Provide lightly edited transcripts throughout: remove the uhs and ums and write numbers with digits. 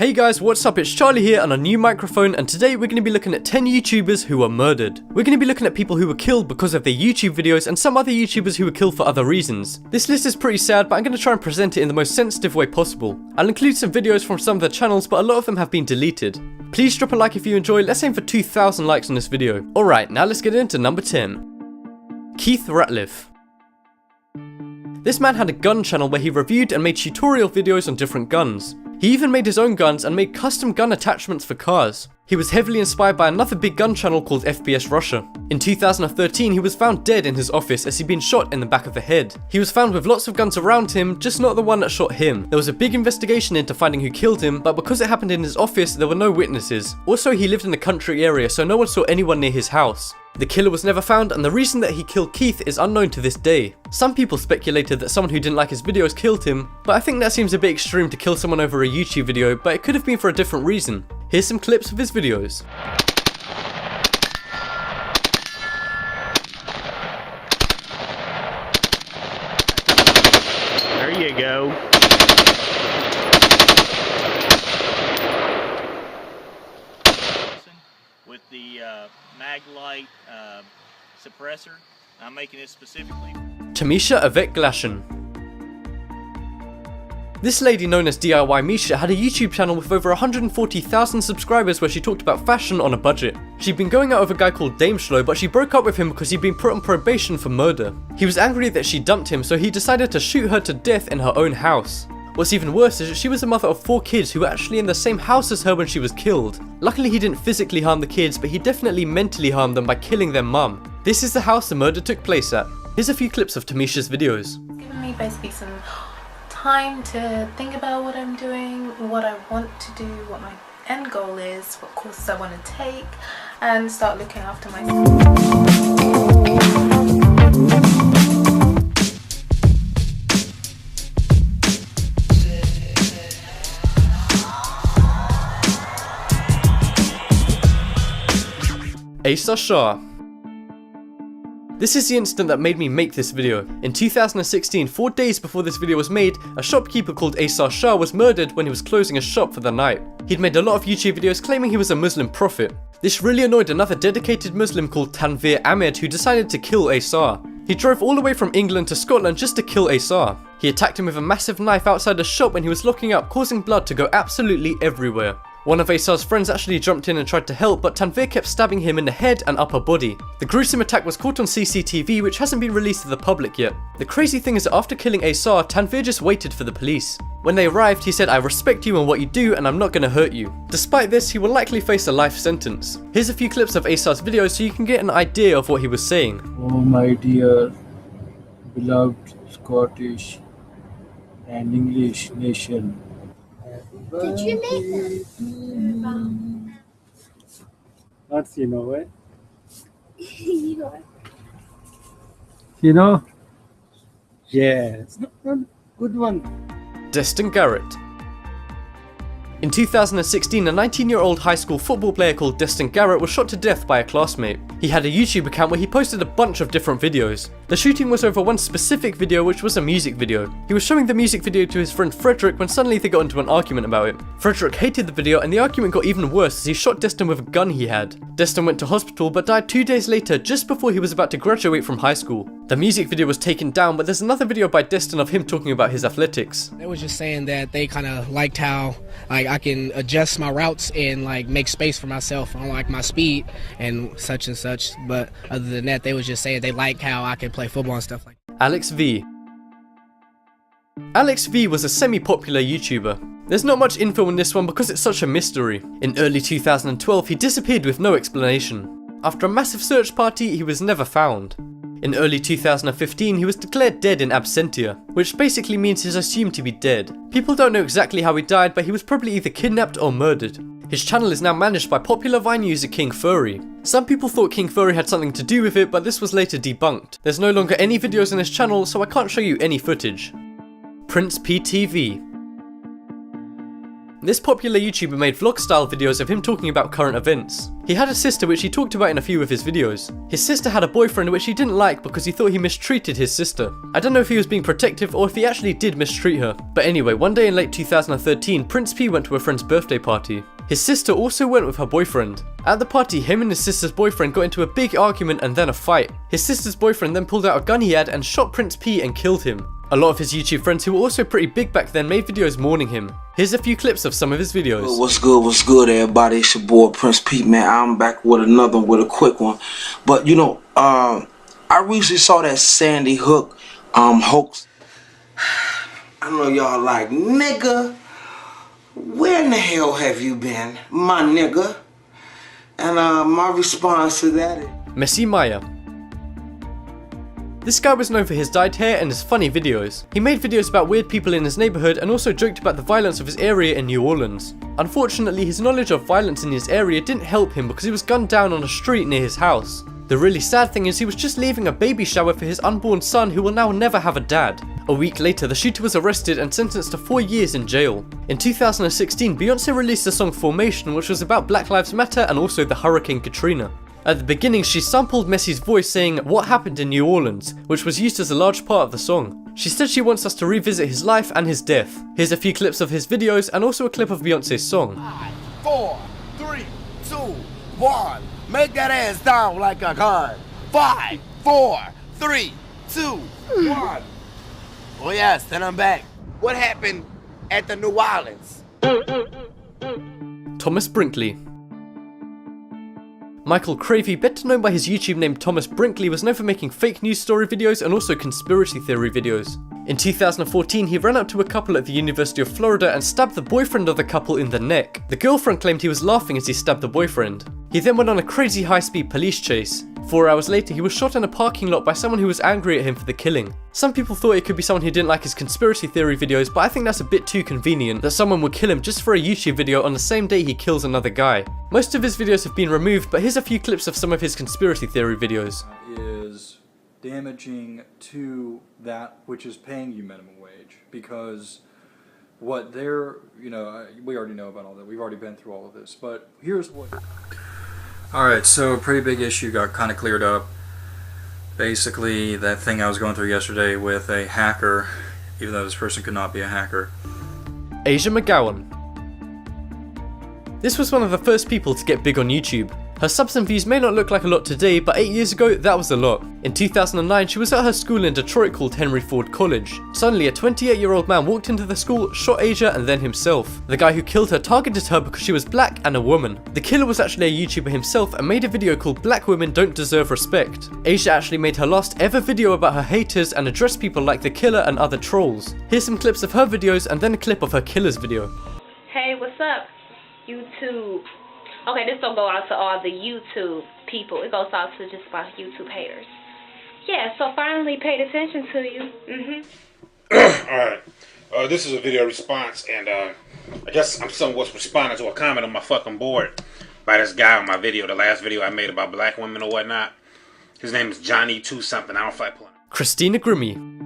Hey guys, what's up? It's Charlie here on a new microphone, and today we're going to be looking at 10 YouTubers who were murdered. We're going to be looking at people who were killed because of their YouTube videos and some other YouTubers who were killed for other reasons. This list is pretty sad, but I'm going to try and present it in the most sensitive way possible. I'll include some videos from some of their channels, but a lot of them have been deleted. Please drop a like if you enjoy. Let's aim for 2,000 likes on this video. Alright, now let's get into number 10. Keith Ratliff. This man had a gun channel where he reviewed and made tutorial videos on different guns. He even made his own guns and made custom gun attachments for cars. He was heavily inspired by another big gun channel called FPS Russia. In 2013, he was found dead in his office as he'd been shot in the back of the head. He was found with lots of guns around him, just not the one that shot him. There was a big investigation into finding who killed him, but because it happened in his office, there were no witnesses. Also, he lived in a country area, so no one saw anyone near his house. The killer was never found, and the reason that he killed Keith is unknown to this day. Some people speculated that someone who didn't like his videos killed him, but I think that seems a bit extreme to kill someone over a YouTube video, but it could have been for a different reason. Here's some clips of his videos. There you go. With the Maglite suppressor. I'm making it specifically. Tamisha Avec Glashan. This lady known as DIY Misha had a YouTube channel with over 140,000 subscribers where she talked about fashion on a budget. She'd been going out with a guy called Dame Schlo, but she broke up with him because he'd been put on probation for murder. He was angry that she dumped him, so he decided to shoot her to death in her own house. What's even worse is that she was a mother of 4 kids who were actually in the same house as her when she was killed. Luckily he didn't physically harm the kids, but he definitely mentally harmed them by killing their mum. This is the house the murder took place at. Here's a few clips of Tamisha's videos. It's given me basically some time to think about what I'm doing, what I want to do, what my end goal is, what courses I want to take, and start looking after myself. Asa Shah. This is the instant that made me make this video. In 2016, 4 days before this video was made, a shopkeeper called Asa Shah was murdered when he was closing a shop for the night. He'd made a lot of YouTube videos claiming he was a Muslim prophet. This really annoyed another dedicated Muslim called Tanveer Ahmed, who decided to kill Asa. He drove all the way from England to Scotland just to kill Asa. He attacked him with a massive knife outside the shop when he was locking up, causing blood to go absolutely everywhere. One of Asa's friends actually jumped in and tried to help, but Tanveer kept stabbing him in the head and upper body. The gruesome attack was caught on CCTV, which hasn't been released to the public yet. The crazy thing is that after killing Asa, Tanveer just waited for the police. When they arrived, he said, "I respect you and what you do, and I'm not gonna hurt you." Despite this, he will likely face a life sentence. Here's a few clips of Asa's videos so you can get an idea of what he was saying. Oh my dear, beloved Scottish and English nation. Did you make them? Not you know, right? You You know? Yes. Good one. Destin Garrett. In 2016, a 19-year-old high school football player called Destin Garrett was shot to death by a classmate. He had a YouTube account where he posted a bunch of different videos. The shooting was over one specific video, which was a music video. He was showing the music video to his friend Frederick when suddenly they got into an argument about it. Frederick hated the video, and the argument got even worse as he shot Destin with a gun he had. Destin went to hospital but died 2 days later, just before he was about to graduate from high school. The music video was taken down, but there's another video by Destin of him talking about his athletics. They was just saying that they kind of liked how I can adjust my routes and make space for myself on my speed and such, but other than that, they was just saying they like how I can play football and stuff like that. Alex V. Alex V was a semi-popular YouTuber. There's not much info on this one because it's such a mystery. In early 2012, he disappeared with no explanation. After a massive search party, he was never found. In early 2015, he was declared dead in absentia, which basically means he's assumed to be dead. People don't know exactly how he died, but he was probably either kidnapped or murdered. His channel is now managed by popular Vine user King Furry. Some people thought King Furry had something to do with it, but this was later debunked. There's no longer any videos on his channel, so I can't show you any footage. Prince PTV. This popular YouTuber made vlog style videos of him talking about current events. He had a sister which he talked about in a few of his videos. His sister had a boyfriend which he didn't like because he thought he mistreated his sister. I don't know if he was being protective or if he actually did mistreat her. But anyway, one day in late 2013, Prince P went to a friend's birthday party. His sister also went with her boyfriend. At the party, him and his sister's boyfriend got into a big argument and then a fight. His sister's boyfriend then pulled out a gun he had and shot Prince P and killed him. A lot of his YouTube friends who were also pretty big back then made videos mourning him. Here's a few clips of some of his videos. What's good everybody, it's your boy Prince P, man. I'm back with another one, with a quick one. But you know, I recently saw that Sandy Hook hoax. I know y'all like, nigga, where in the hell have you been, my nigga? And my response to that is Messi Maya. This guy was known for his dyed hair and his funny videos. He made videos about weird people in his neighborhood and also joked about the violence of his area in New Orleans. Unfortunately, his knowledge of violence in his area didn't help him because he was gunned down on a street near his house. The really sad thing is he was just leaving a baby shower for his unborn son who will now never have a dad. A week later, the shooter was arrested and sentenced to 4 years in jail. In 2016, Beyonce released the song Formation, which was about Black Lives Matter and also the Hurricane Katrina. At the beginning, she sampled Messi's voice saying "What happened in New Orleans," which was used as a large part of the song. She said she wants us to revisit his life and his death. Here's a few clips of his videos and also a clip of Beyonce's song. 5, 4, 3, 2, 1. Make that ass down like a gun. 5, 4, 3, 2, 1. Oh yes, then I'm back. What happened at the New Orleans? Thomas Brinkley. Michael Cravey, better known by his YouTube name Thomas Brinkley, was known for making fake news story videos and also conspiracy theory videos. In 2014, he ran up to a couple at the University of Florida and stabbed the boyfriend of the couple in the neck. The girlfriend claimed he was laughing as he stabbed the boyfriend. He then went on a crazy high-speed police chase. 4 hours later, he was shot in a parking lot by someone who was angry at him for the killing. Some people thought it could be someone who didn't like his conspiracy theory videos, but I think that's a bit too convenient that someone would kill him just for a YouTube video on the same day he kills another guy. Most of his videos have been removed, but here's a few clips of some of his conspiracy theory videos. Is damaging to that which is paying you minimum wage, because what they're, we already know about all that. We've already been through all of this, but here's what. Alright, so a pretty big issue got kind of cleared up. Basically, that thing I was going through yesterday with a hacker, even though this person could not be a hacker. Asia McGowan. This was one of the first people to get big on YouTube. Her subs and views may not look like a lot today, but 8 years ago, that was a lot. In 2009, she was at her school in Detroit called Henry Ford College. Suddenly, a 28-year-old man walked into the school, shot Asia and then himself. The guy who killed her targeted her because she was black and a woman. The killer was actually a YouTuber himself and made a video called "Black Women Don't Deserve Respect." Asia actually made her last ever video about her haters and addressed people like the killer and other trolls. Here's some clips of her videos and then a clip of her killer's video. Hey, what's up, YouTube? Okay, this don't go out to all the YouTube people. It goes out to just about YouTube haters. Yeah, so finally paid attention to you. Alright, this is a video response, and I guess I'm somewhat responding to a comment on my fucking board by this guy on my video, the last video I made about black women or whatnot. His name is Johnny2 something, I don't feel like pulling. Christina Grimmie.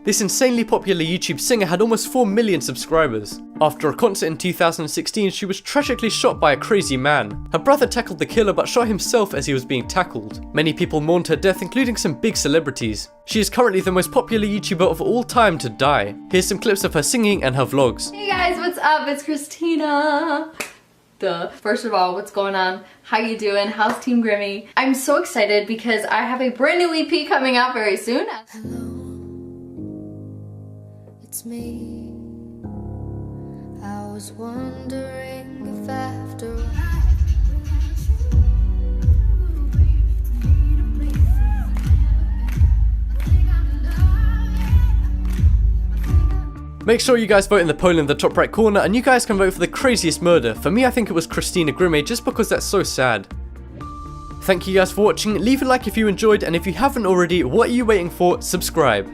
This insanely popular YouTube singer had almost 4 million subscribers. After a concert in 2016, she was tragically shot by a crazy man. Her brother tackled the killer but shot himself as he was being tackled. Many people mourned her death, including some big celebrities. She is currently the most popular YouTuber of all time to die. Here's some clips of her singing and her vlogs. Hey guys, what's up? It's Christina. First of all, what's going on? How you doing? How's Team Grimmie? I'm so excited because I have a brand new EP coming out very soon. Hello, it's me. I was wondering if after Make sure you guys vote in the poll in the top right corner, and you guys can vote for the craziest murder. For me, I think it was Christina Grimmie, just because that's so sad. Thank you guys for watching. Leave a like if you enjoyed, and if you haven't already, what are you waiting for? Subscribe.